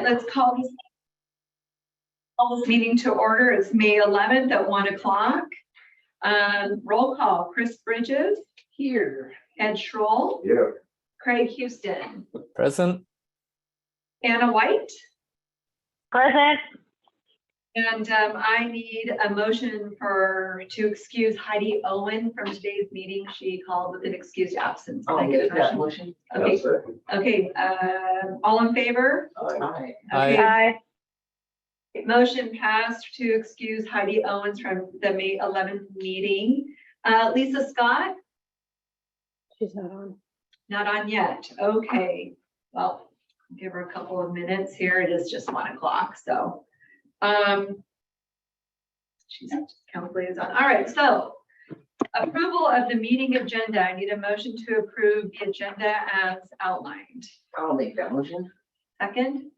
right, let's call this meeting to order. It's May 11th at 1 o'clock. Roll call, Chris Bridges. Here. Ed Schroll. Here. Craig Houston. Present. Anna White. Present. And I need a motion to excuse Heidi Owen from today's meeting. She called with an excused absence. Can I get a motion? Okay, okay, all in favor? Aye. Okay. Aye. Motion passed to excuse Heidi Owens from the May 11th meeting. Lisa Scott? She's not on. Not on yet. Okay. Well, give her a couple of minutes here. It is just 1 o'clock, so. She's council liaison. All right, so approval of the meeting agenda. I need a motion to approve the agenda as outlined. I'll make that motion. Second?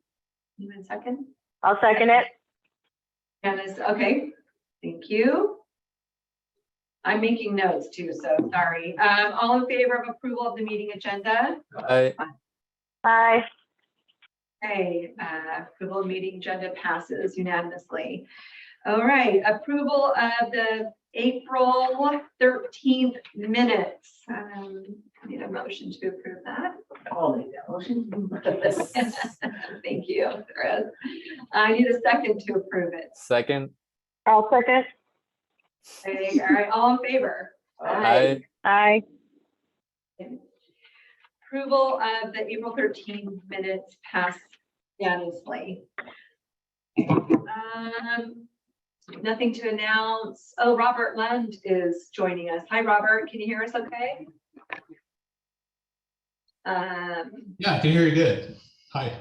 Anyone second? I'll second it. Janice, okay, thank you. I'm making notes too, so sorry. All in favor of approval of the meeting agenda? Aye. Aye. Okay, approval of meeting agenda passes unanimously. All right, approval of the April 13th minutes. I need a motion to approve that. I'll make that motion. Thank you, Chris. I need a second to approve it. Second. I'll second. Okay, all right, all in favor? Aye. Aye. Approval of the April 13th minutes passed unanimously. Nothing to announce. Oh, Robert Lund is joining us. Hi, Robert. Can you hear us okay? Yeah, I can hear you good. Hi.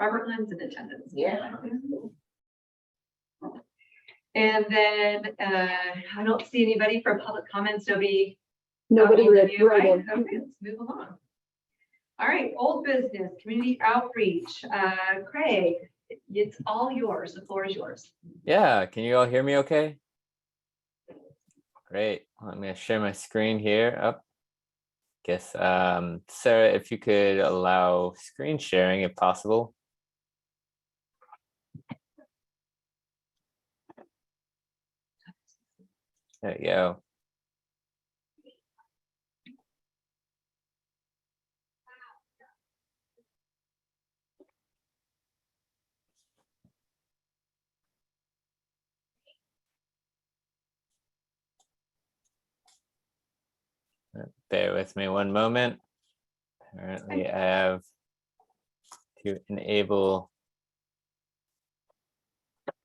Robert Lund's in attendance. Yeah. And then I don't see anybody for public comments. Nobody Nobody you, right? read. Okay, let's move along. All right, old business, community outreach. Craig, it's all yours. The floor is yours. Yeah, can you all hear me okay? Great. I'm going to share my screen here. Up. Guess, Sarah, if you could allow screen sharing if possible. There you go. Bear with me one moment. Apparently, I have to enable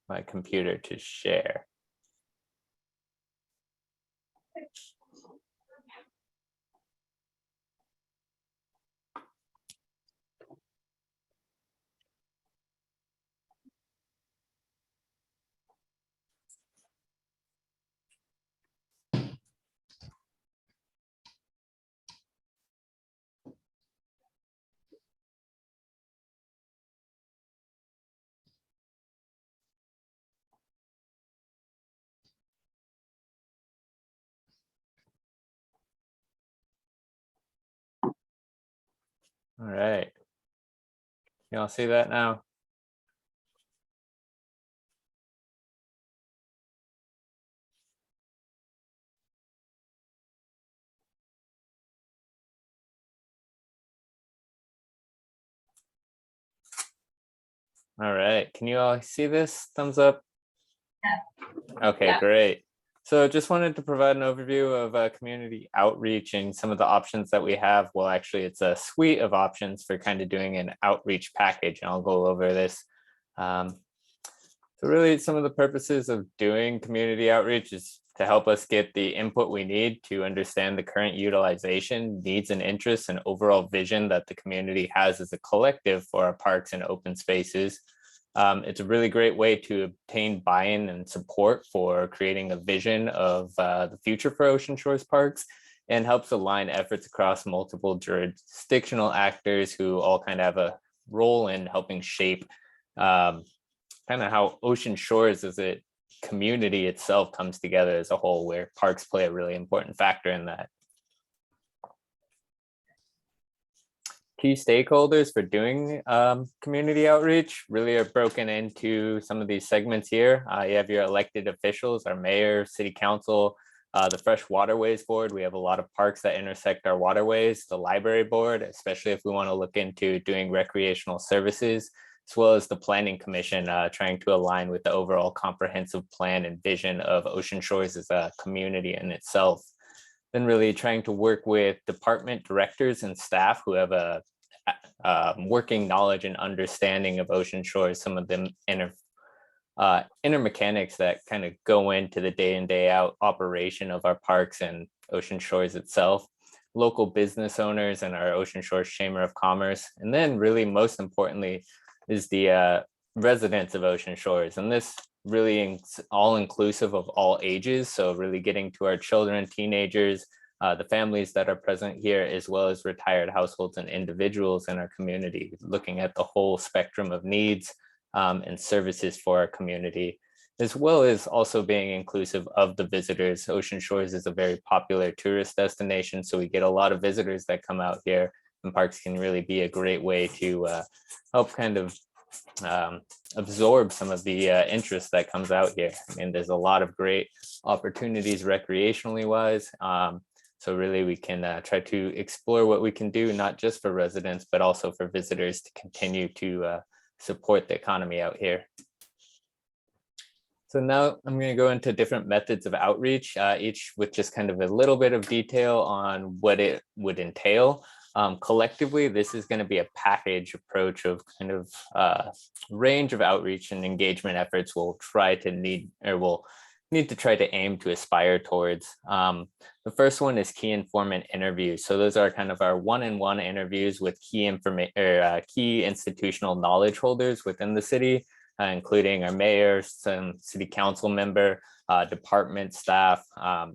my computer to share. All right. Y'all see that now? All right. Can you all see this? Thumbs up. Yeah. Okay, yeah. Great. So just wanted to provide an overview of community outreach and some of the options that we have. Well, actually, it's a suite of options for kind of doing an outreach package, and I'll go over this. So really, some of the purposes of doing community outreach is to help us get the input we need to understand the current utilization, needs and interests, and overall vision that the community has as a collective for our parks and open spaces. It's a really great way to obtain buy-in and support for creating a vision of the future for Ocean Shores Parks, and helps align efforts across multiple jurisdictional actors who all kind of have a role in helping shape kind of how Ocean Shores as a community itself comes together as a whole, where parks play a really important factor in that. key stakeholders for doing community outreach really are broken into some of these segments here. You have your elected officials, our mayor, city council, the Fresh Waterways Board. We have a lot of parks that intersect our waterways, the library board, especially if we want to look into doing recreational services, as well as the planning commission, trying to align with the overall comprehensive plan and vision of Ocean Shores as a community in itself. Then really trying to work with department directors and staff who have a working knowledge and understanding of Ocean Shores, some of them inner mechanics that kind of go into the day in, day out operation of our parks and Ocean Shores itself, local business owners and our Ocean Shores Chamber of Commerce. And then really most importantly is the residents of Ocean Shores. And this really all inclusive of all ages. So really getting to our children, teenagers, the families that are present here, as well as retired households and individuals in our community, looking at the whole spectrum of needs and services for our community, as well as also being inclusive of the visitors. Ocean Shores is a very popular tourist destination, so we get a lot of visitors that come out here, and parks can really be a great way to help kind of absorb some of the interest that comes out here. I mean, there's a lot of great opportunities recreationally wise. So really we can try to explore what we can do, not just for residents, but also for visitors to continue to support the economy out here. So now I'm going to go into different methods of outreach, each with just kind of a little bit of detail on what it would entail. Collectively, this is going to be a package approach of kind of range of outreach and engagement efforts we'll need to try to aim to aspire towards. The first one is key informant interviews. So those are kind of our one-on-one interviews with key institutional knowledge holders within the city, including our mayor, some city council member, department staff,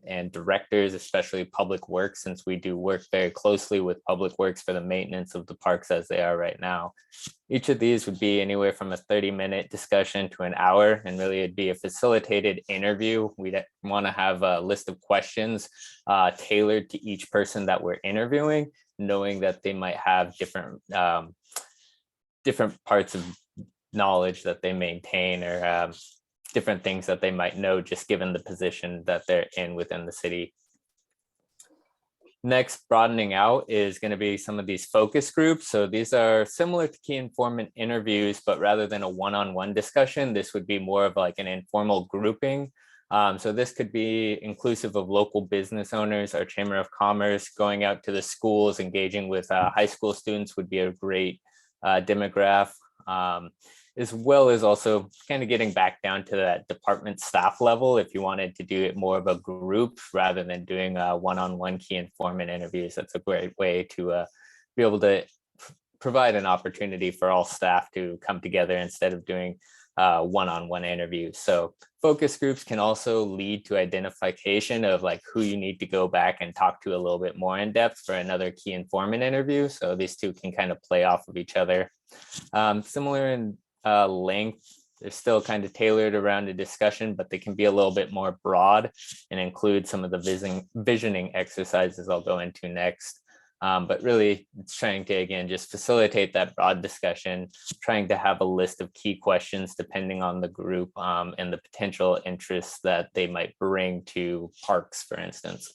and directors, especially public works, since we do work very closely with public works for the maintenance of the parks as they are right now. Each of these would be anywhere from a 30-minute discussion to an hour, and really it'd be a facilitated interview. We'd want to have a list of questions tailored to each person that we're interviewing, knowing that they might have different parts of knowledge that they maintain, or different things that they might know just given the position that they're in within the city. Next, broadening out is going to be some of these focus groups. So these are similar to key informant interviews, but rather than a one-on-one discussion, this would be more of like an informal grouping. So this could be inclusive of local business owners, our Chamber of Commerce, going out to the schools, engaging with high school students would be a great demographic. As well as also kind of getting back down to that department staff level if you wanted to do it more of a group rather than doing one-on-one key informant interviews. That's a great way to be able to provide an opportunity for all staff to come together instead of doing one-on-one interviews. So focus groups can also lead to identification of like who you need to go back and talk to a little bit more in depth for another key informant interview. So these two can kind of play off of each other. Similar in length, they're still kind of tailored around a discussion, but they can be a little bit more broad and include some of the visioning exercises I'll go into next. But really it's trying to, again, just facilitate that broad discussion, trying to have a list of key questions depending on the group and the potential interests that they might bring to parks, for instance.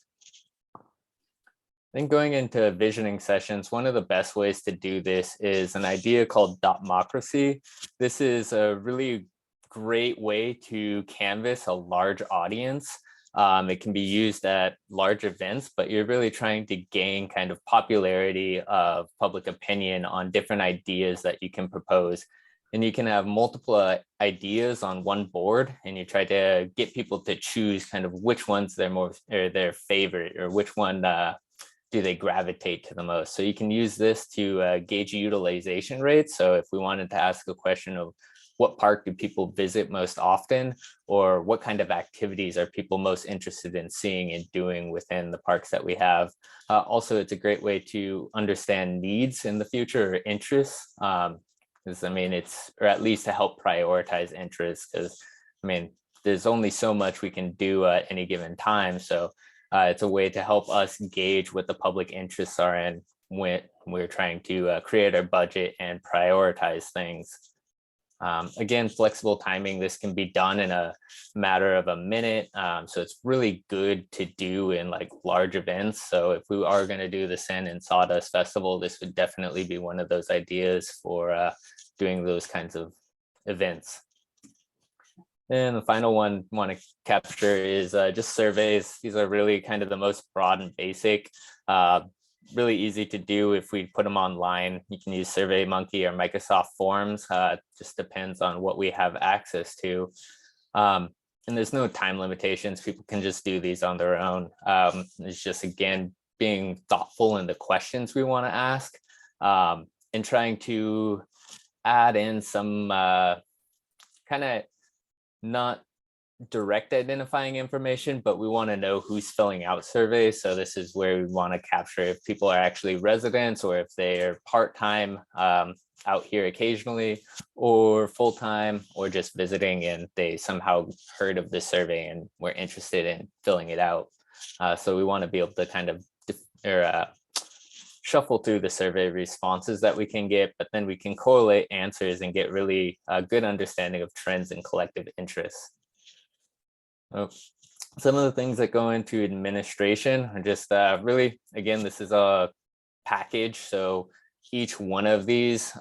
Then going into visioning sessions, one of the best ways to do this is an idea called dotmocracy. This is a really great way to canvas a large audience. It can be used at large events, but you're really trying to gain kind of popularity of public opinion on different ideas that you can propose. And you can have multiple ideas on one board, and you try to get people to choose kind of which ones their favorite, or which one do they gravitate to the most. So you can use this to gauge utilization rates. So if we wanted to ask a question of what park do people visit most often, or what kind of activities are people most interested in seeing and doing within the parks that we have. Also, it's a great way to understand needs in the future, or interests. Because I mean, or at least to help prioritize interests, because I mean, there's only so much we can do at any given time. So it's a way to help us gauge what the public interests are in when we're trying to create our budget and prioritize things. Again, flexible timing, this can be done in a matter of a minute. So it's really good to do in like large events. So if we are going to do the Sin and Sawdust Festival, this would definitely be one of those ideas for doing those kinds of events. And the final one I want to capture is just surveys. These are really kind of the most broad and basic, really easy to do if we put them online. You can use SurveyMonkey or Microsoft Forms. Just depends on what we have access to. And there's no time limitations. People can just do these on their own. It's just, again, being thoughtful in the questions we want to ask, and trying to add in some kind of not direct identifying information, but we want to know who's filling out surveys. So this is where we want to capture if people are actually residents or if they are part-time out here occasionally, or full-time, or just visiting and they somehow heard of this survey and were interested in filling it out. So we want to be able to kind of shuffle through the survey responses that we can get, but then we can correlate answers and get really a good understanding of trends and collective interests. Some of the things that go into administration are just really, again, this is a package. So each one of these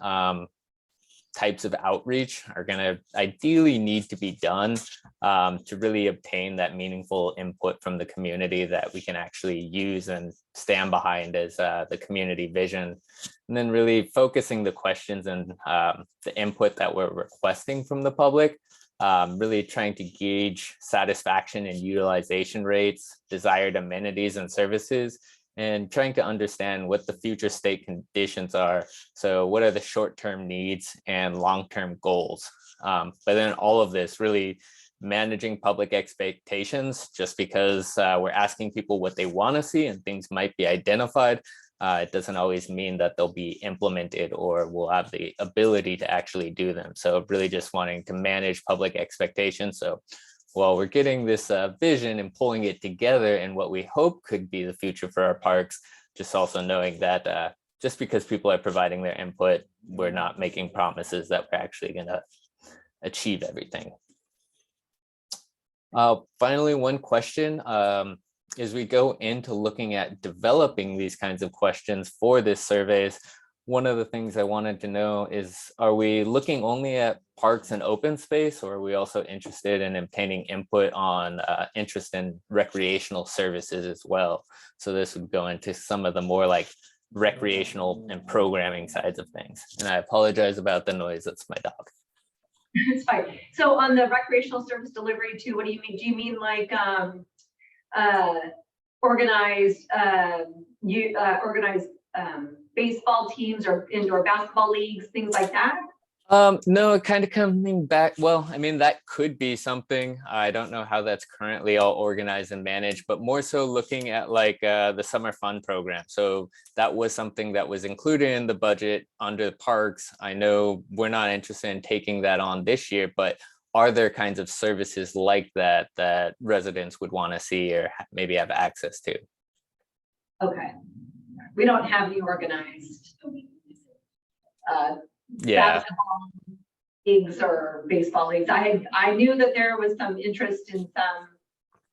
types of outreach are going to ideally need to be done to really obtain that meaningful input from the community that we can actually use and stand behind as the community vision. And then really focusing the questions and the input that we're requesting from the public, really trying to gauge satisfaction and utilization rates, desired amenities and services, and trying to understand what the future state conditions are. So what are the short-term needs and long-term goals? But then all of this really managing public expectations, just because we're asking people what they want to see and things might be identified. It doesn't always mean that they'll be implemented or we'll have the ability to actually do them. So really just wanting to manage public expectations. So while we're getting this vision and pulling it together in what we hope could be the future for our parks, just also knowing that just because people are providing their input, we're not making promises that we're actually going to achieve everything. Finally, one question. As we go into looking at developing these kinds of questions for this surveys, one of the things I wanted to know is, are we looking only at parks and open space, or are we also interested in obtaining input on interest in recreational services as well? So this would go into some of the more like recreational and programming sides of things. And I apologize about the noise. That's my dog. It's fine. So on the recreational service delivery too, what do you mean? Do you mean like organized baseball teams or indoor basketball leagues, things like that? No, kind of coming back. Well, I mean, that could be something. I don't know how that's currently all organized and managed, but more so looking at like the summer fun program. So that was something that was included in the budget under the parks. I know we're not interested in taking that on this year, but are there kinds of services like that that residents would want to see or maybe have access to? Okay. We don't have the organized Yeah. basketball leagues or baseball leagues. I knew that there was some interest in some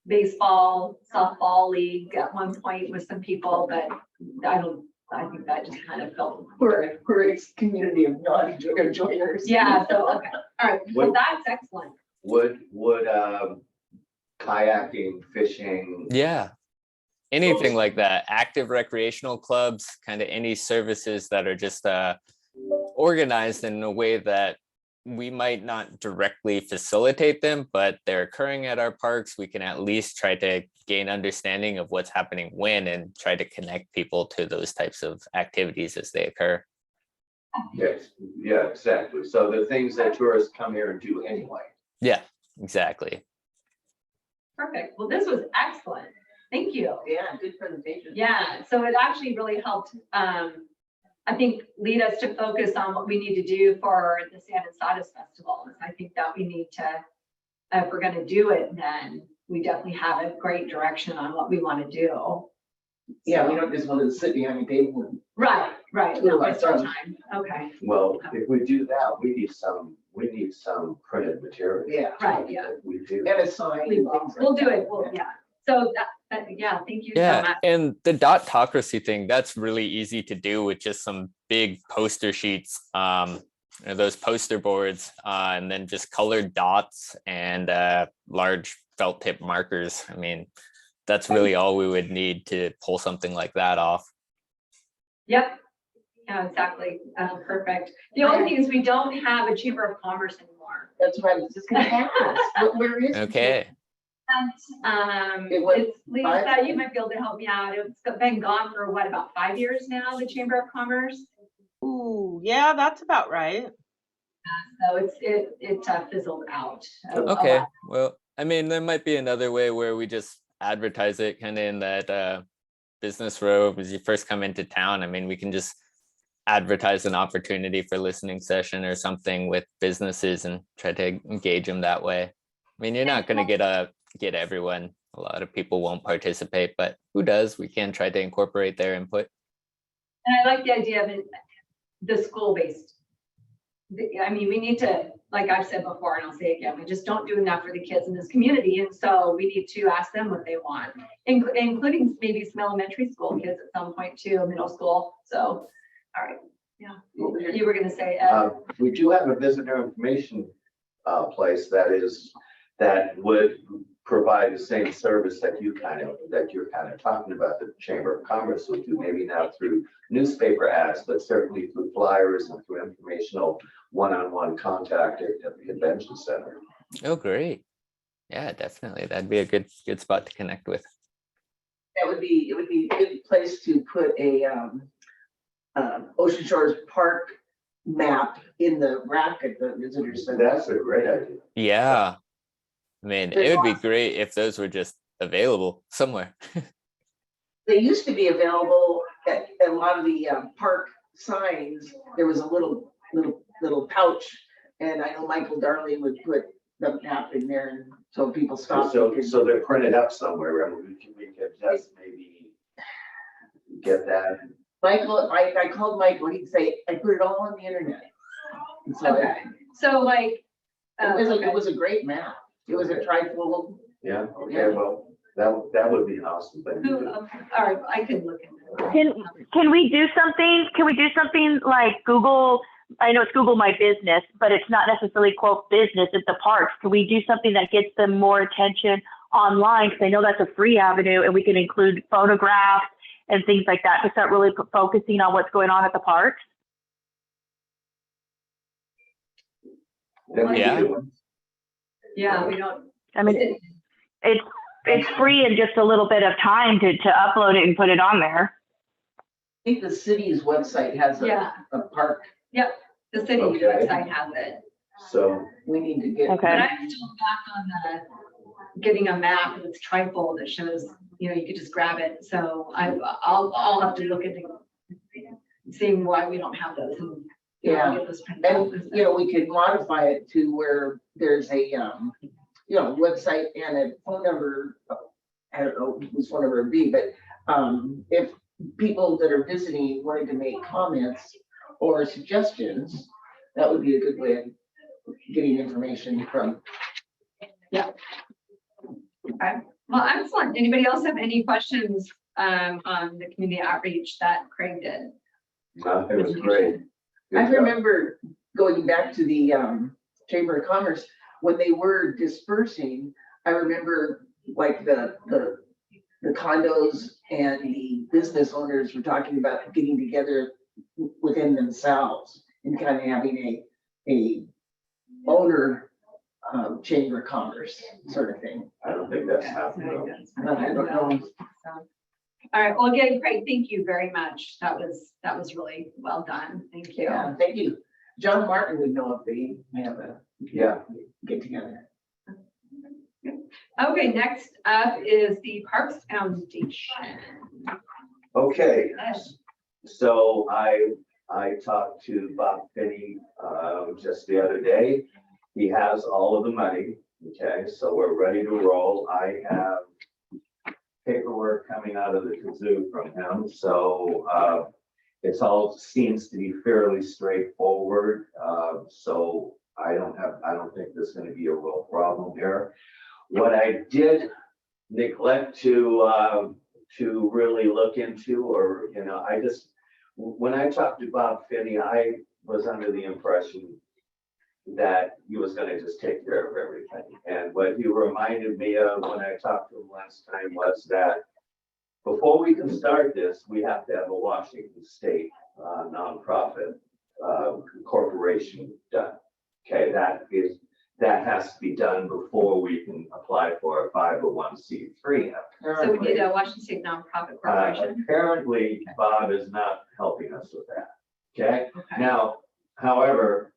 baseball, softball league at one point with some people, but I think that just kind of felt. We're a community of non-joiners. Yeah, so, okay, all right, well, that's excellent. Would kayaking, fishing? Yeah. Anything like that, active recreational clubs, kind of any services that are just organized in a way that we might not directly facilitate them, but they're occurring at our parks. We can at least try to gain understanding of what's happening when and try to connect people to those types of activities as they occur. Yes, yeah, exactly. So the things that tourists come here and do anyway. Yeah, exactly. Perfect. Well, this was excellent. Thank you. Yeah, good presentation. Yeah, so it actually really helped, I think, lead us to focus on what we need to do for the Sand and Sawdust Festival. I think that we need to, if we're going to do it, then we definitely have a great direction on what we want to do. Yeah, we don't just want to sit behind the table. Right, no, Little waste our fun. time. Okay, Well, if we do that, we need some printed material. Yeah. right, yeah. We do. And a sign. We and will. things like We'll do that. it. Well, yeah. So yeah, thank you so Yeah, much. and the dotocracy thing, that's really easy to do with just some big poster sheets, those poster boards, and then just colored dots and large felt tip markers. I mean, that's really all we would need to pull something like that off. Yep. Yeah, exactly. Perfect. The only thing is we don't have a Chamber of Commerce anymore. That's what I was just gonna ask. Where is it? Okay. It was It's Lisa, you might be able to help me out. It's been gone for what, about 5 years now, the Chamber of Commerce? Ooh, yeah, that's about right. So it fizzled out. Okay. Well, I mean, there might be another way where we just advertise it kind of in that business row as you first come into town. I mean, we can just advertise an opportunity for listening session or something with businesses and try to engage them that way. I mean, you're not going to get everyone. A lot of people won't participate, but who does? We can try to incorporate their input. And I like the idea of the school-based. I mean, we need to, like I've said before, and I'll say again, we just don't do enough for the kids in this community. And so we need to ask them what they want, including maybe some elementary school kids at some point too, middle school. So, all right. Yeah. You were going to say, Ed. We do have a visitor information place that would provide the same service that you're kind of talking about, the Chamber of Commerce would do, maybe not through newspaper ads, but certainly through flyers and through informational one-on-one contact at the convention center. Oh, great. Yeah, definitely. That'd be a good spot to connect with. It would be a good place to put a Ocean Shores Park map in the rack at the visitor center. That's a great idea. Yeah. I mean, it would be great if those were just available somewhere. They used to be available at a lot of the park signs. There was a little pouch, and I know Michael Darley would put the map in there, and so people stop. So they're printed up somewhere, and we could just maybe get that. Michael, I called Michael, he'd say, I put it all on the internet. And so Okay. So like, it was a great map. It was a trifold. Yeah, okay, well, that would be an awesome thing to do. okay, all right, I could look into it. Can we do something? Can we do something like Google? I know it's Google My Business, but it's not necessarily quote business at the parks. Can we do something that gets them more attention online? Because I know that's a free avenue, and we can include photographs and things like that to start really focusing on what's going on at the parks. Yeah. Yeah, we don't. I mean, it's free in just a little bit of time to upload it and put it on there. I think the city's website has Yeah. a park. Yep, the city Okay. website has it. So, We need to get. Okay. But I'm still back on the getting a map that's trifold that shows, you could just grab it. So I'll have to look into seeing why we don't have those. And, Yeah. get those printed out. And, we could modify it to where there's a, website and a phone number. I don't know whose phone number it would be, but if people that are visiting wanted to make comments or suggestions, that would be a good way of getting information from. Okay. Well, excellent. Anybody else have any questions on the community outreach that Craig did? it was great. Good I job. remember going back to the Chamber of Commerce, when they were dispersing, I remember like the condos and the business owners were talking about getting together within themselves and kind of having a owner Chamber of Commerce sort of thing. I don't think that's happening. I don't know. All right. Well, again, Craig, thank you very much. That was really well done. Thank you. Yeah, thank you. John Martin would know if they have a Yeah. get together. Okay, next up is the Parks Foundation. Okay, so I talked to Bob Finney just the other day. He has all of the money, okay, so we're ready to roll. I have paperwork coming out of the kazoo from him, so it's all seems to be fairly straightforward. So I don't think there's going to be a real problem here. What I did neglect to really look into, or when I talked to Bob Finney, I was under the impression that he was going to just take care of everything. And what he reminded me of when I talked to him last time was that before we can start this, we have to have a Washington State nonprofit corporation done. Okay, that has to be done before we can apply for a 501c3. So we need a Washington State nonprofit corporation. Apparently, Bob is not helping us with that. Okay, Okay. now, however,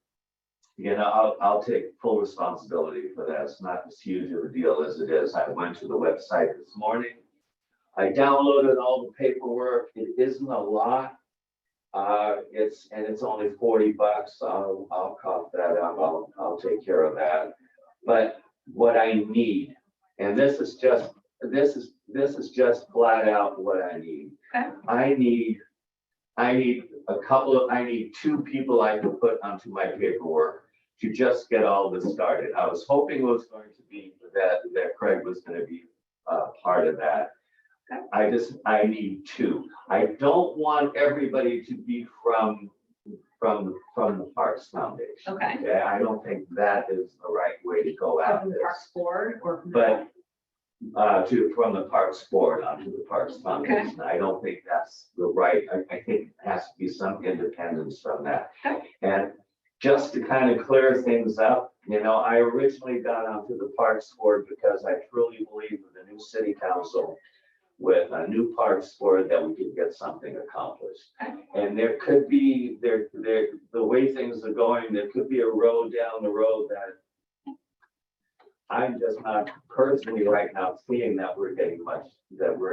I'll take full responsibility for that. It's not as huge of a deal as it is. I went to the website this morning. I downloaded all the paperwork. It isn't a lot. It's only $40. I'll cough that up. I'll take care of that. But what I need, and this is just flat out what I need. Okay. I need two people I can put onto my paperwork to just get all this started. I was hoping it was going to be that Craig was going to be part of that. I need two. I don't want everybody to be from the Parks Foundation. Okay. Okay, I don't think that is the right way to go at From the this. Parks Board or from But from the Parks Board onto the Parks Foundation. I don't think that's the right, I think it has to be some independence from that. Okay. And just to kind of clear things up, I originally got onto the Parks Board because I truly believe with a new city council, with a new Parks Board, that we could get something accomplished. Okay. And there could be, the way things are going, there could be a road down the road that I'm just not personally right now seeing that we're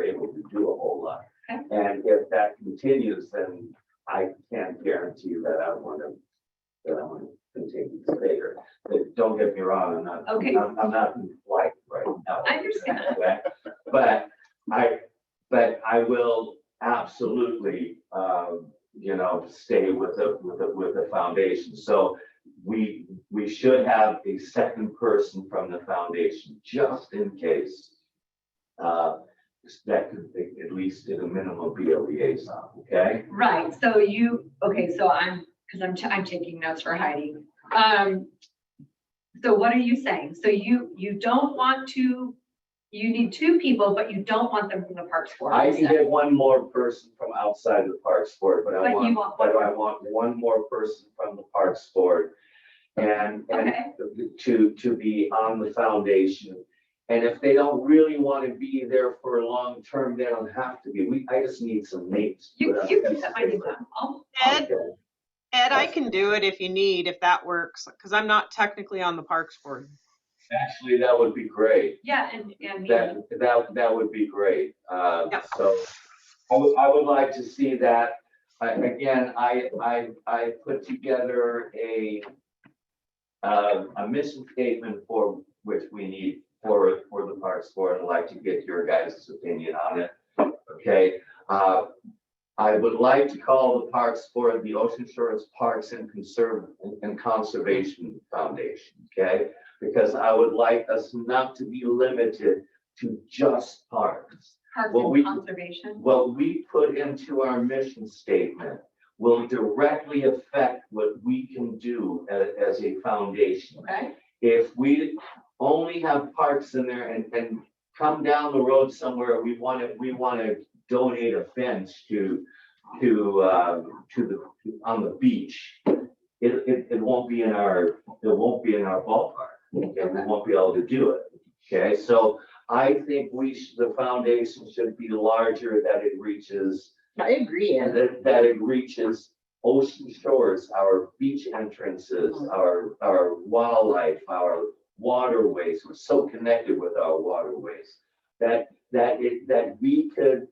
able to do a whole lot. Okay. And if that continues, then I can't guarantee that I want to continue to stay here. But don't get me wrong, I'm not, Okay. I'm not in flight right now. I understand. Okay? But I will absolutely, stay with the foundation. So we should have a second person from the foundation, just in case. That could at least at a minimum be a liaison, okay? Right, so I'm taking notes for Heidi. So what are you saying? So you don't want to, you need two people, but you don't want them from the Parks Board? I can get one more person from outside the Parks Board, but I want one more person from the Parks Board. And Okay. to be on the foundation. And if they don't really want to be there for a long term, they don't have to be. I just need some names. You can set my name down. Ed, I can do it if you need, if that works, because I'm not technically on the Parks Board. Actually, that would be great. Yeah, and That would be great. Yeah. So I would like to see that. Again, I put together a mission statement for which we need for the Parks Board. I'd like to get your guys' opinion on it. Okay. I would like to call the Parks Board the Ocean Shores Parks and Conservation Foundation. Okay. Because I would like us not to be limited to just parks. Parks Well, and Conservation. What we put into our mission statement will directly affect what we can do as a foundation. Okay, If we only have parks in there and come down the road somewhere, we want to donate a bench on the beach. It won't be in our ballpark. Okay, we won't be able to do it. Okay, so I think the foundation should be larger, that it reaches. I agree, And Ed. that it reaches ocean shores, our beach entrances, our wildlife, our waterways. We're so connected with our waterways that we could,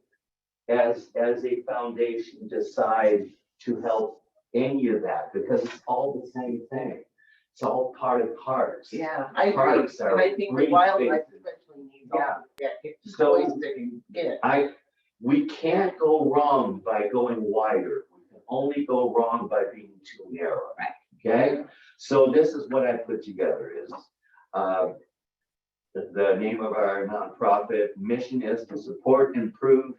as a foundation, decide to help any of that, because it's all the same thing. It's all part of parks. Yeah, I agree. Parks are And I think the green wildlife spaces. especially needs Yeah. So- Places they can get. We can't go wrong by going wider. We can only go wrong by being too narrow. Right. Okay, so this is what I put together is, the name of our nonprofit mission is to support, improve,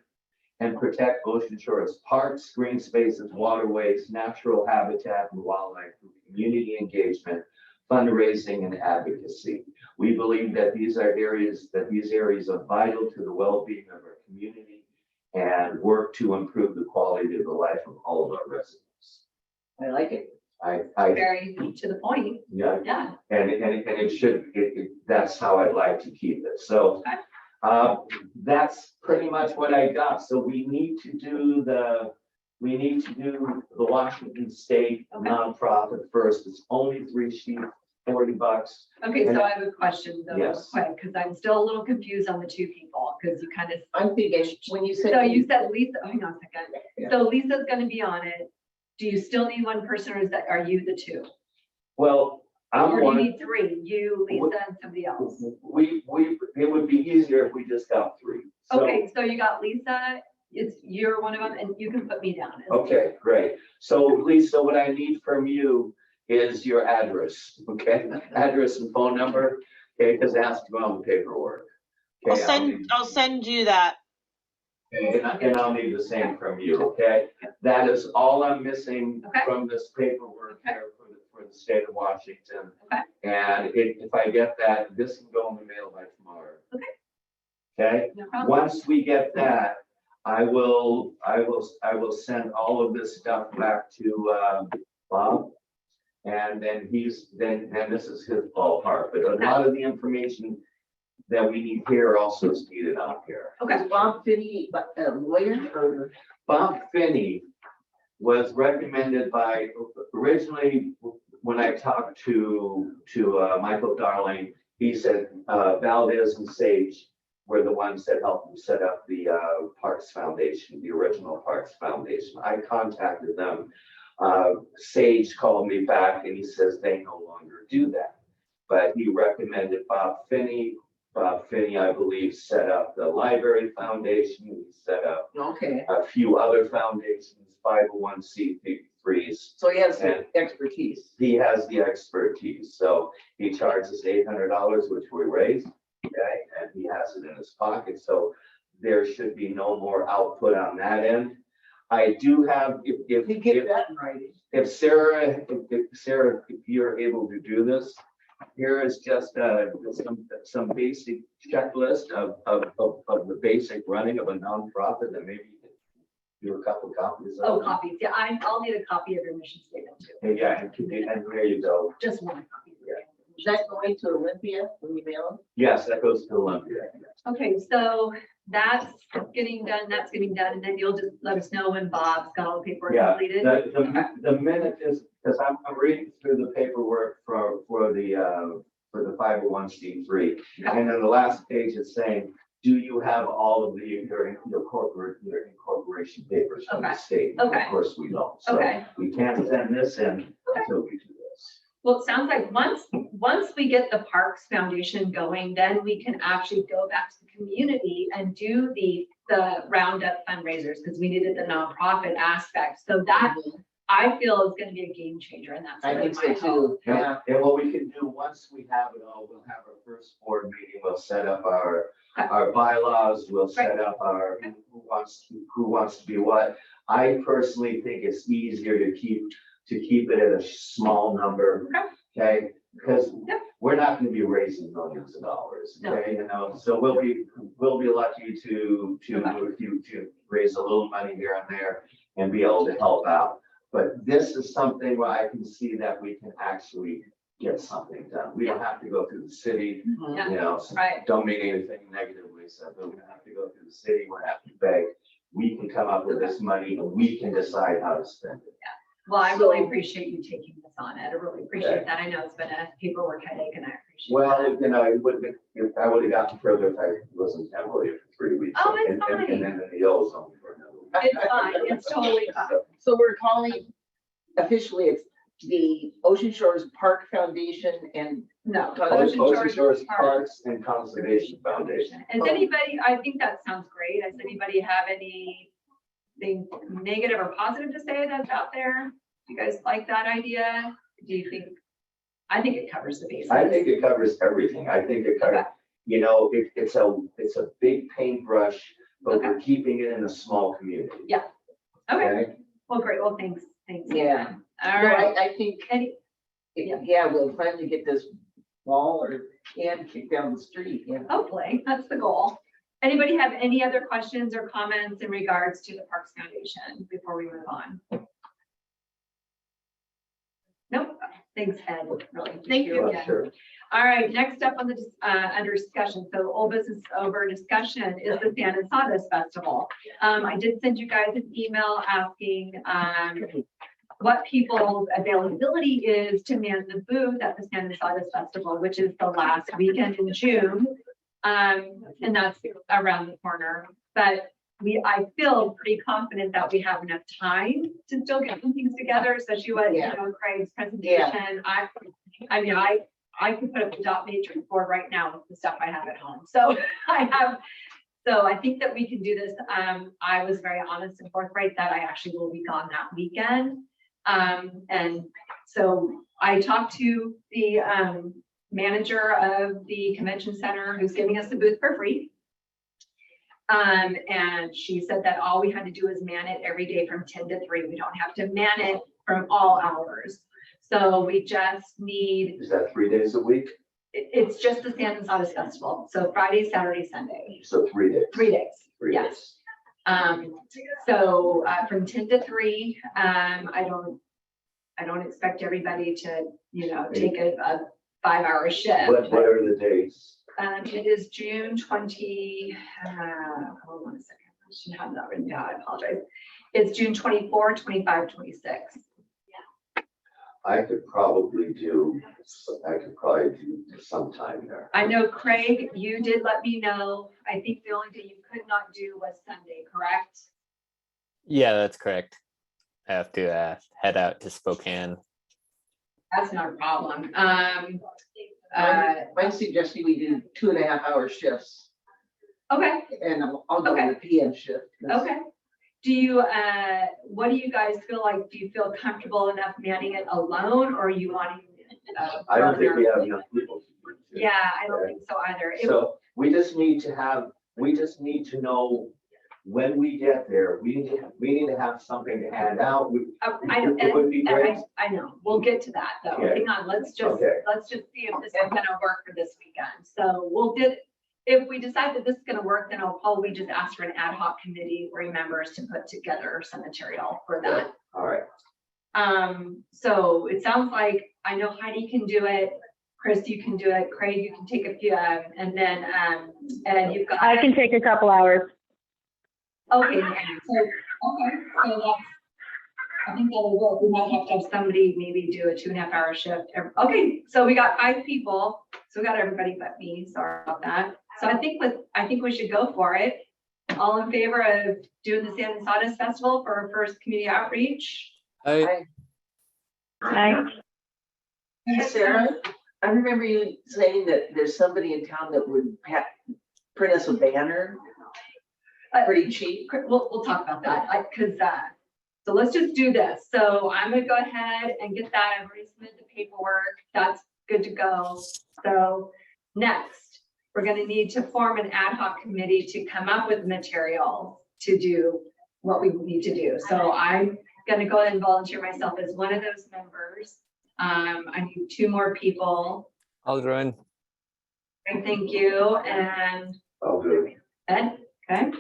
and protect ocean shores, parks, green spaces, waterways, natural habitat, and wildlife through community engagement, fundraising, and advocacy. We believe that these areas are vital to the well-being of our community and work to improve the quality of the life of all of our residents. I like it. Very to the point. Yeah, Yeah. and it should, that's how I'd like to keep it. So, that's pretty much what I got. So we need to do the Washington State Okay. nonprofit first. It's only 3 sheets, $40. Okay, And so I have a question though, real Yes. quick, because I'm still a little confused on the two people, because you kind of, I'm thinking, when you said. so you said Lisa, hang on a second. Yeah. So Lisa's gonna be on it. Do you still need one person, or are you the two? Well, I'm Or do you one. need three, you, Lisa, and somebody else? It would be easier if we just got 3. So- Okay, so you got Lisa, you're one of them, and you can put me down. as Okay, great. So Lisa, what I need from you is your address, okay? Address and phone number, okay, because it has to go on the paperwork. Okay, I'll send you that. Okay, and I'll need the same from you, okay? That is all I'm missing Okay. from this paperwork here for the state of Washington. Okay. And if I get that, this can go in the mail by tomorrow. Okay. Okay? No problem. Once we get that, I will send all of this stuff back to Bob. And then then this is his ballpark, but a lot of the information that we need here also is needed out here. Okay, Is Bob Finney a lawyer or? Bob Finney was recommended by, originally, when I talked to Michael Darling, he said Valdez and Sage were the ones that helped him set up the Parks Foundation, the original Parks Foundation. I contacted them. Sage called me back and he says they no longer do that. But he recommended Bob Finney. Bob Finney, I believe, set up the Library Foundation. He set up Okay, a few other foundations, 501c3s. so he has And- the expertise. He has the expertise, so he charges $800, which we raised, okay, and he has it in his pocket, so there should be no more output on that end. I do have, You get if that in writing. Sarah, if you're able to do this, here is just some basic checklist of the basic running of a nonprofit that maybe you could do a couple copies oh, of. copies, yeah, I'll need a copy of your mission statement too. And yeah, and there you go. Just one copy. Is that going to Olympia when you mail Yes, that goes to Olympia. Okay, so that's getting done, and then you'll just let us know when Bob's got all the paperwork Yeah, completed. the minute is, because I'm reading through the paperwork for the 501c3. And then the last page is saying, do you have all of your incorporation papers from the Okay. state? And Okay. Of course, we don't. So Okay. we can't send this in Okay. until we do this. Well, it sounds like once we get the Parks Foundation going, then we can actually go back to the community and do the roundup fundraisers, because we needed the nonprofit aspect. So that I feel is gonna be a game changer, and that's I really think so my hope. too, yeah. And what we can do, once we have it all, we'll have our first board meeting, we'll set up our bylaws, we'll set up our who wants to be what. I personally think it's easier to keep it at a small number, okay? Because Yep. we're not gonna be raising millions of dollars, No. okay? You know, so we'll be lucky to raise a little money here and there and be able to help out. But this is something where I can see that we can actually get something done. We don't have to go through the city, Yeah. you know, Right. don't mean anything negatively, so we don't have to go through the city, we don't have to beg. We can come up with this money and we can decide how to spend it. Well, I really appreciate you taking this on, Ed. I really appreciate that. I know it's been a paperwork headache, and I appreciate Well, that. you know, it would have been, if I would have gotten further if I wasn't temporary for 3 weeks. Oh, it's and fine. then in the ozone for another week. It's fine. It's totally fine. So we're calling officially, it's the Ocean Shores Park Foundation and No. Ocean Shores Parks and Conservation Foundation. Is anybody, I think that sounds great. Does anybody have anything negative or positive to say that's out there? Do you guys like that idea? Do you think, I think it covers the bases. I think it covers everything. I think it covers, Okay. you know, it's a big paintbrush, but we're keeping it in a small community. Yeah. Okay, Okay? well, great. Well, thanks. Yeah. All No, right. I think, yeah, we'll finally get this ball or can kicked down the street, yeah. Hopefully, that's the goal. Anybody have any other questions or comments in regards to the Parks Foundation before we move on? Nope. Thanks, Ed. Really. Thank you again. Sure. All right, next up on the, under discussion, so old business over discussion is the Sand and Sawdust Festival. I did send you guys an email asking, what people's availability is to man the booth at the Sand and Sawdust Festival, which is the last weekend in June. And that's around the corner, but I feel pretty confident that we have enough time to still get some things together, especially what, you know, Craig's presentation. I mean, I could put up the dot matrix board right now with the stuff I have at home. So I think that we can do this. I was very honest and forthright that I actually will be gone that weekend. And so I talked to the manager of the convention center who's giving us the booth for free. And she said that all we had to do is man it every day from 10 to 3. We don't have to man it from all hours. So we just need. Is that 3 days a week? It's just the Sand and Sawdust Festival. So Friday, Saturday, Sunday. So 3 days. 3 days. 3 Yes. days. So from 10 to 3, I don't expect everybody to, you know, take a 5-hour shift. What are the days? It is June 20, hold on a second. I should have that written down. I apologize. It's June 24, 25, 26. I could probably do some time there. I know, Craig, you did let me know. I think the only day you could not do was Sunday, correct? Yeah, that's correct. I have to head out to Spokane. That's not a problem. I'm suggesting we do 2.5-hour shifts Okay, and I'll go to the PM shift. okay. Do you, what do you guys feel like? Do you feel comfortable enough manning it alone, or are you wanting? I don't think we have enough people. Yeah, I don't think so either. So we just need to know when we get there, we need to have something to hand out. It would be great. I know, we'll get to that though. Okay. Hang on, let's just see if this is gonna work for this weekend. So if we decide that this is gonna work, then I'll probably just ask for an ad hoc committee or members to put together some material for that. All right. So it sounds like, I know Heidi can do it. Chris, you can do it. Craig, you can take a few, and then, and you've got. I can take a couple hours. Okay, so that's, I think that'll work. We might have to have somebody maybe do a 2.5-hour shift. Okay, so we got 5 people. So we got everybody but me. Sorry about that. So I think we should go for it. All in favor of doing the Sand and Sawdust Festival for our first community outreach? Right. Hey, Sarah, I remember you saying that there's somebody in town that would print us a banner. Pretty cheap. We'll talk about that, so let's just do this. So I'm gonna go ahead and get that. I've already submitted the paperwork. That's good to go. So next, we're gonna need to form an ad hoc committee to come up with material to do what we need to do. So I'm gonna go ahead and volunteer myself as one of those members. I need 2 more people. I'll join. And thank you. And I'll do it. Ed, okay.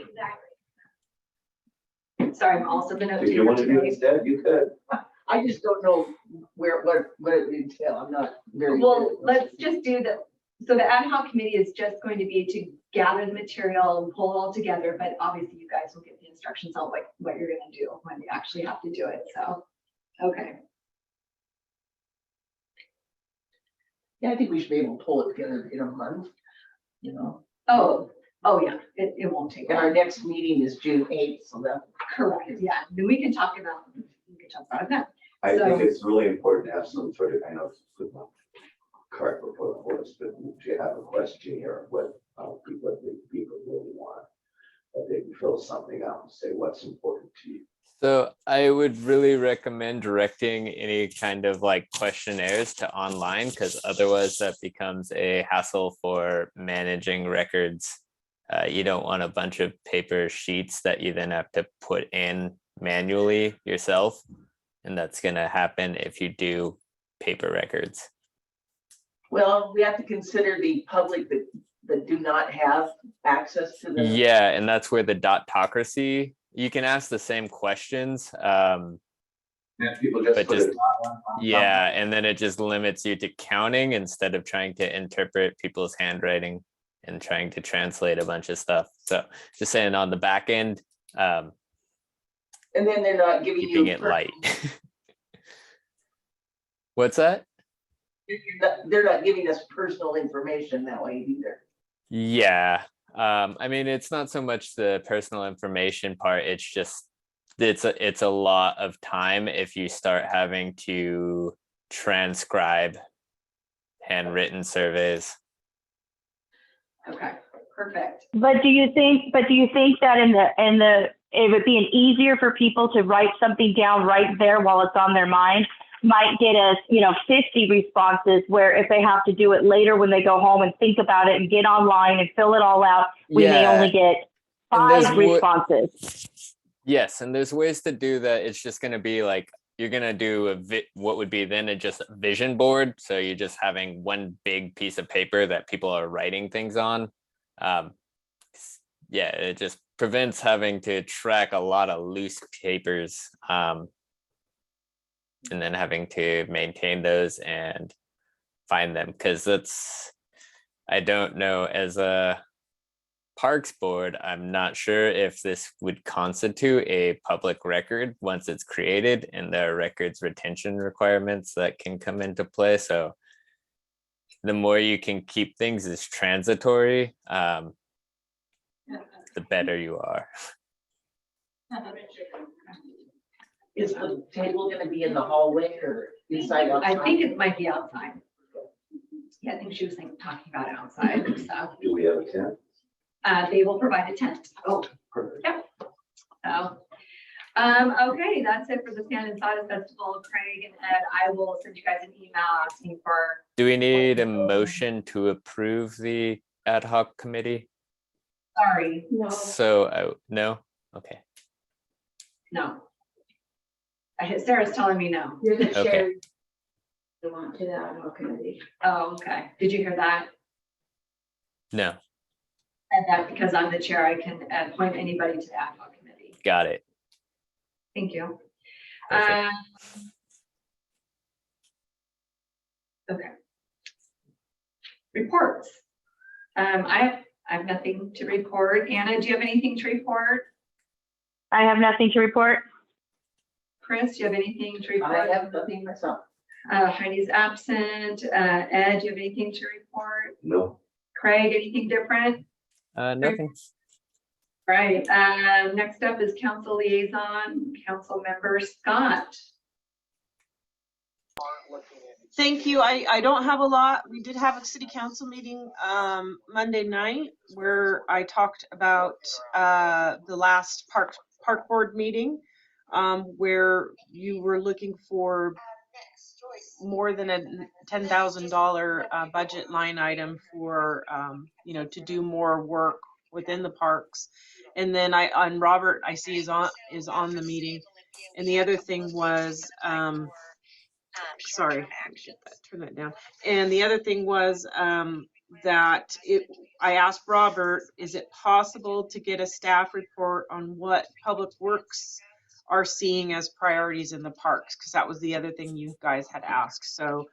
Sorry, I'm also the note If you want to do it taker. instead, you could. I just don't know what it entails. I'm not very. Well, good. let's just do the, so the ad hoc committee is just going to be to gather the material and pull it all together, but obviously you guys will get the instructions on what you're gonna do when you actually have to do it, so, okay. Yeah, I think we should be able to pull it together in a month, you know. Oh yeah, it won't take And our long. next meeting is June 8th, so that. Correct, yeah, then we can talk about that. I think it's really important to have some sort of kind of cart before the horse, but if you have a question here, what the people really want, they can fill something out and say what's important to you. So I would really recommend directing any kind of like questionnaires to online, because otherwise that becomes a hassle for managing records. You don't want a bunch of paper sheets that you then have to put in manually yourself. And that's going to happen if you do paper records. Well, we have to consider the public that do not have access to the. Yeah, and that's where the dotocracy, you can ask the same questions. And people just But put just- it on. Yeah, and then it just limits you to counting instead of trying to interpret people's handwriting and trying to translate a bunch of stuff. So just saying on the back end, And then they're not giving you. keeping it light. What's that? They're not giving us personal information that way either. Yeah. I mean, it's not so much the personal information part, it's just it's a lot of time if you start having to transcribe handwritten surveys. Okay, perfect. But do you think that it would be easier for people to write something down right there while it's on their mind might get us, 50 responses, where if they have to do it later when they go home and think about it and get online and fill it all out, we may Yeah, only get and there's 5 responses. Yes, and there's ways to do that. It's just going to be like you're going to do what would be then just a vision board. So you're just having one big piece of paper that people are writing things on. Yeah, it just prevents having to track a lot of loose papers, and then having to maintain those and find them, because I don't know, as a Parks Board, I'm not sure if this would constitute a public record once it's created, and there are records retention requirements that can come into play. So the more you can keep things as transitory, the better you are. Is the table gonna be in the hallway or inside? Outside? I think it might be outside. Yeah, I think she was talking about outside, so. Do we have a tent? They will provide a tent. Oh, perfect. So, okay, that's it for the Sand and Sawdust Festival. Craig and Ed, I will send you guys an email asking for. Do we need a motion to approve the ad hoc committee? Sorry, So, no? Okay. no. Sarah's telling me no. You're the Okay. chair. You want to that committee. Oh, okay. Did you hear that? No. And that because I'm the chair, I can appoint anybody to the ad hoc committee. Got it. Thank you. Perfect. Okay. Reports. I have nothing to report. Anna, do you have anything to report? I have nothing to report. Chris, do you have anything to report? I have nothing myself. Heidi's absent. Ed, do you have anything to report? No. Craig, anything different? Nothing. Right. Next up is council liaison, council member Scott. Thank you. I don't have a lot. We did have a city council meeting Monday night where I talked about the last park board meeting, where you were looking for more than a $10,000 budget line item for to do more work within the parks. And then Robert I see is on the meeting. And the other thing was sorry, turn that down. And the other thing was that I asked Robert, is it possible to get a staff report on what Public Works are seeing as priorities in the parks? Because that was the other thing you guys had asked. So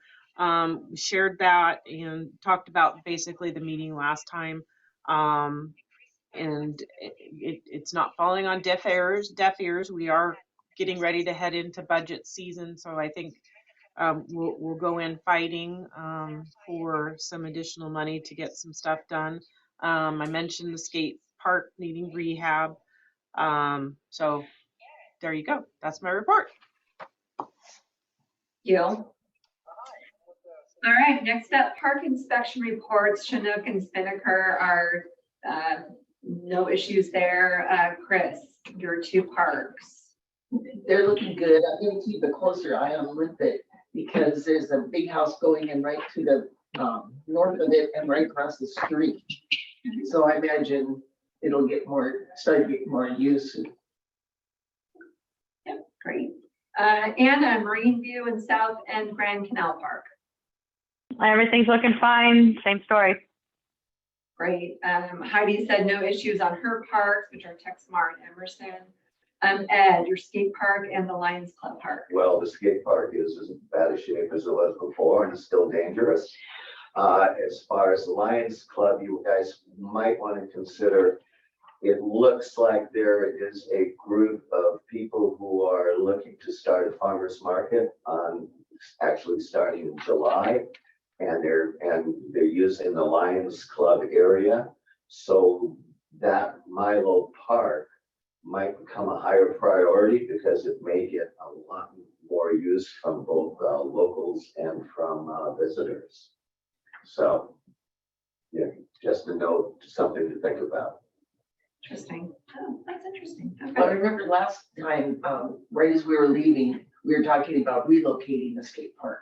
we shared that and talked about basically the meeting last time. And it's not falling on deaf ears. We are getting ready to head into budget season. So I think we'll go in fighting for some additional money to get some stuff done. I mentioned the skate park needing rehab. So there you go. That's my report. Gil. All right, next up, park inspection reports. Chinook and Spinnaker are no issues there. Chris, your two parks. They're looking good. I'm gonna keep a closer eye on Limpet because there's a big house going in right to the north of it and right across the street. So I imagine it'll start getting more use. Yep, great. Anna, Marine View and South End Grand Canal Park. Everything's looking fine. Same story. Great. Heidi said no issues on her parks, which are Texmar and Emerson. Ed, your skate park and the Lions Club Park. Well, the skate park is as bad a shape as it was before and it's still dangerous. As far as the Lions Club, you guys might want to consider, it looks like there is a group of people who are looking to start a farmer's market on actually starting in July. And they're using the Lions Club area. So that Milo Park might become a higher priority because it may get a lot more use from both locals and from visitors. So, yeah, just a note, something to think about. Interesting. Oh, that's interesting. I Okay. remember last time, right as we were leaving, we were talking about relocating the skate park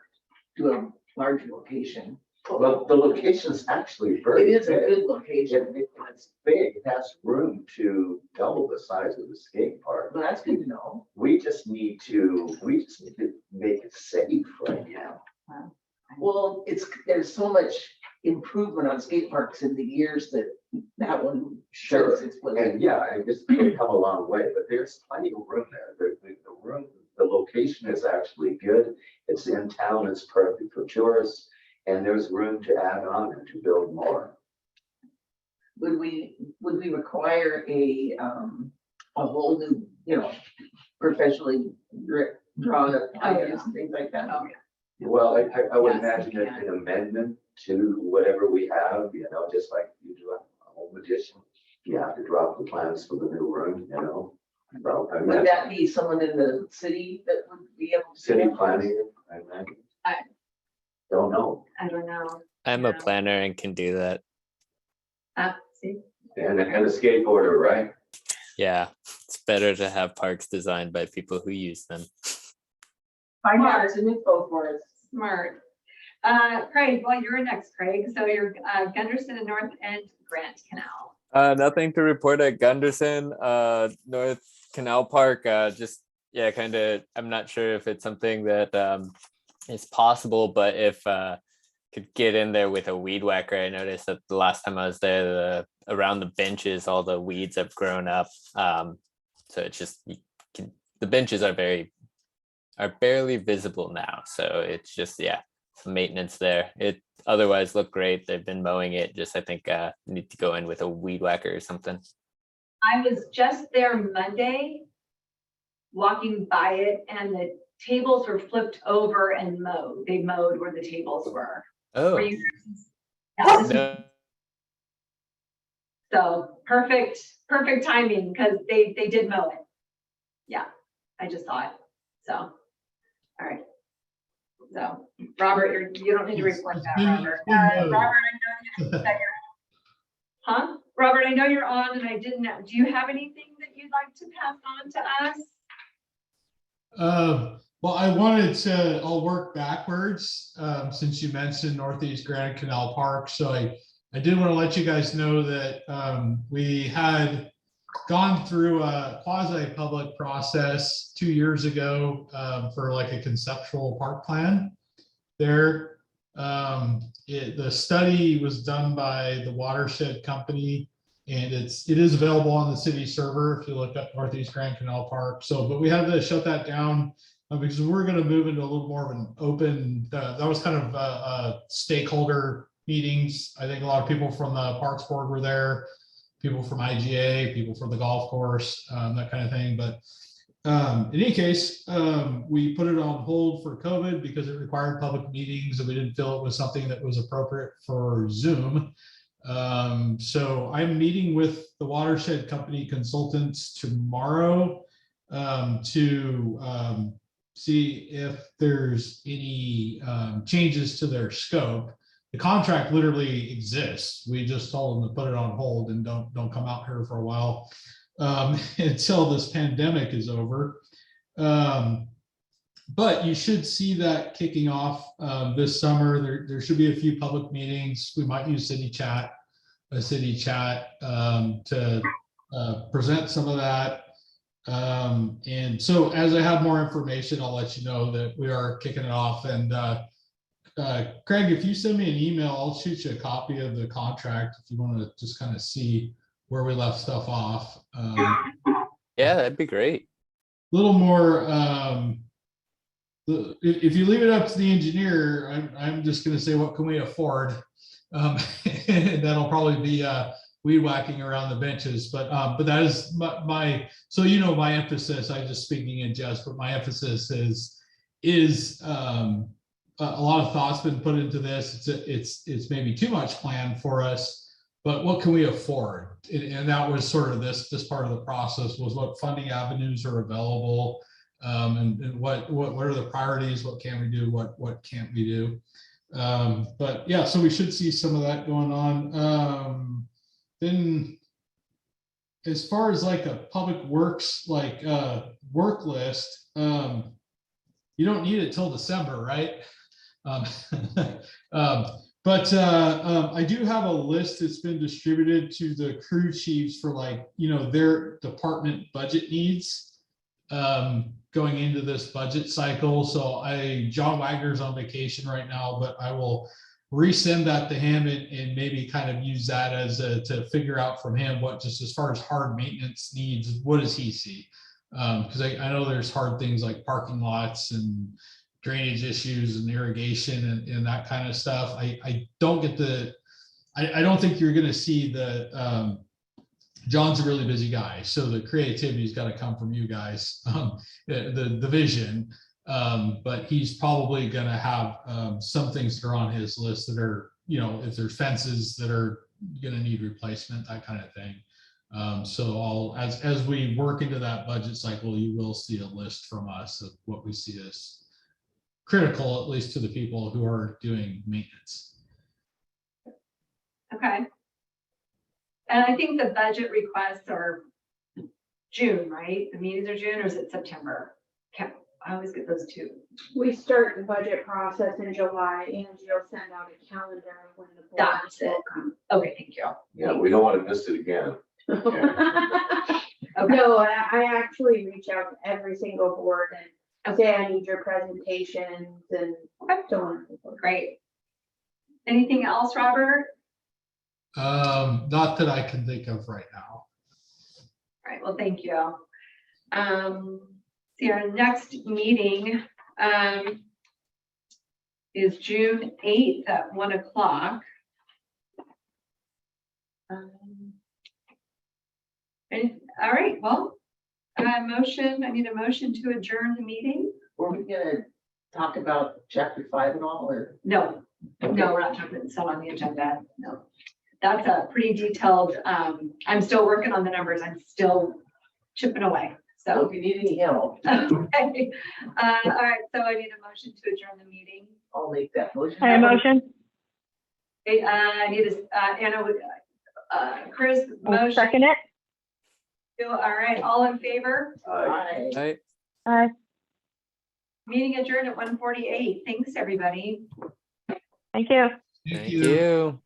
to a larger location. Well, the location is actually It very is a big. good location, It's big, it has room to double the size of the skate park. but that's good to know. We just need to make it safe right now. Well, there's so much improvement on skate parks in the years that one Sure, shows its place. and yeah, it's come a long way, but there's plenty of room there. The location is actually good. It's in town, it's perfect for tourists, and there's room to add on and to build more. Would we require a whole new, professionally drawn up plans and things like that? Oh, yeah. Well, I would Yes, imagine we it can. an amendment to whatever we have, just like you do a home addition. You have to drop the plans for the new room, Well, I Would imagine that be someone in the city that would be able to? do city that? planning, I imagine. I- Don't know. I don't know. I'm a Yeah. planner and can do that. See, And a skateboarder, right? Yeah, it's better to have parks designed by people who use them. Find out some info for us. smart. Craig, well, you're next, Craig. So you're Gunderson and North End Grant Canal. Nothing to report at Gunderson, North Canal Park. Kind of. I'm not sure if it's something that is possible, but if could get in there with a weed whacker. I noticed that the last time I was there, around the benches, all the weeds have grown up. So it's just the benches are barely visible now. So it's just some maintenance there. It otherwise looked great. They've been mowing it. Just I think need to go in with a weed whacker or something. I was just there Monday, walking by it, and the tables were flipped over and mowed. They mowed where the tables were. Oh, Were you- Yeah, this is- no. So perfect timing because they did mow it. Yeah, I just saw it. So, all right. So, Robert, you don't need to report that, Robert. Robert, I know that huh? Robert, I know you're on and I didn't know. Do you have anything that you'd like to pass on to us? Well, I'll work backwards since you mentioned Northeast Grand Canal Park. So I did want to let you guys know that we had gone through a quasi-public process 2 years ago for like a conceptual park plan there. The study was done by the Watershed Company, and it is available on the city server if you look up Northeast Grand Canal Park. So, but we had to shut that down because we're going to move into a little more of an open. That was kind of stakeholder meetings. I think a lot of people from the Parks Board were there, people from IGA, people from the golf course, that kind of thing. But in any case, we put it on hold for COVID because it required public meetings and we didn't feel it was something that was appropriate for Zoom. So I'm meeting with the Watershed Company consultants tomorrow to see if there's any changes to their scope. The contract literally exists. We just told them to put it on hold and don't come out here for a while until this pandemic is over. But you should see that kicking off this summer. There should be a few public meetings. We might use city chat to present some of that. And so as I have more information, I'll let you know that we are kicking it off. And Craig, if you send me an email, I'll shoot you a copy of the contract if you want to just kind of see where we left stuff off. Yeah, that'd be great. A little more, if you leave it up to the engineer, I'm just going to say, what can we afford? That'll probably be weed whacking around the benches, but that is my so my emphasis. I just speaking in jest, but my emphasis is a lot of thought's been put into this. It's maybe too much planned for us, but what can we afford? And that was sort of this part of the process was what funding avenues are available, and what are the priorities? What can we do? What can't we do? But yeah, so we should see some of that going on. Then as far as like a public works, like work list, you don't need it till December, right? But I do have a list that's been distributed to the crew chiefs for their department budget needs going into this budget cycle. So John Wagner's on vacation right now, but I will resend that to him and maybe kind of use that as to figure out from him what, just as far as hard maintenance needs, what does he see? Because I know there's hard things like parking lots and drainage issues and irrigation and that kind of stuff. I don't think you're going to see John's a really busy guy, so the creativity's got to come from you guys, the vision. But he's probably going to have some things that are on his list that are, if there's fences that are going to need replacement, that kind of thing. So as we work into that budget cycle, you will see a list from us of what we see as critical, at least to the people who are doing maintenance. Okay. And I think the budget requests are June, right? The meetings are June, or is it September? I always get those two. We start the budget process in July, and you'll send out a calendar of when the board That's it. will come. Okay, thank you. Yeah, we don't want to miss it again. Okay. No, I actually reach out to every single board and say, I need your presentations and so on and so forth. Great. Anything else, Robert? Not that I can think of right now. All right, well, thank you. See, our next meeting is June 8th at 1 o'clock. All right, well, I need a motion to adjourn the meeting. Were we gonna talk about chapter 5 at all, or? No, we're not talking, it's not on the agenda. No, that's a pretty detailed, I'm still working on the numbers. I'm still chipping away. So So, if you need any help, okay. All right, so I need a motion to adjourn the meeting. I'll make that motion. I motion. Okay, I need Anna with, Chris, I'll motion. second it. All right, all in favor? Aye. Right. Aye. Meeting adjourned at 1:48. Thanks, everybody. Thank you. Thank you.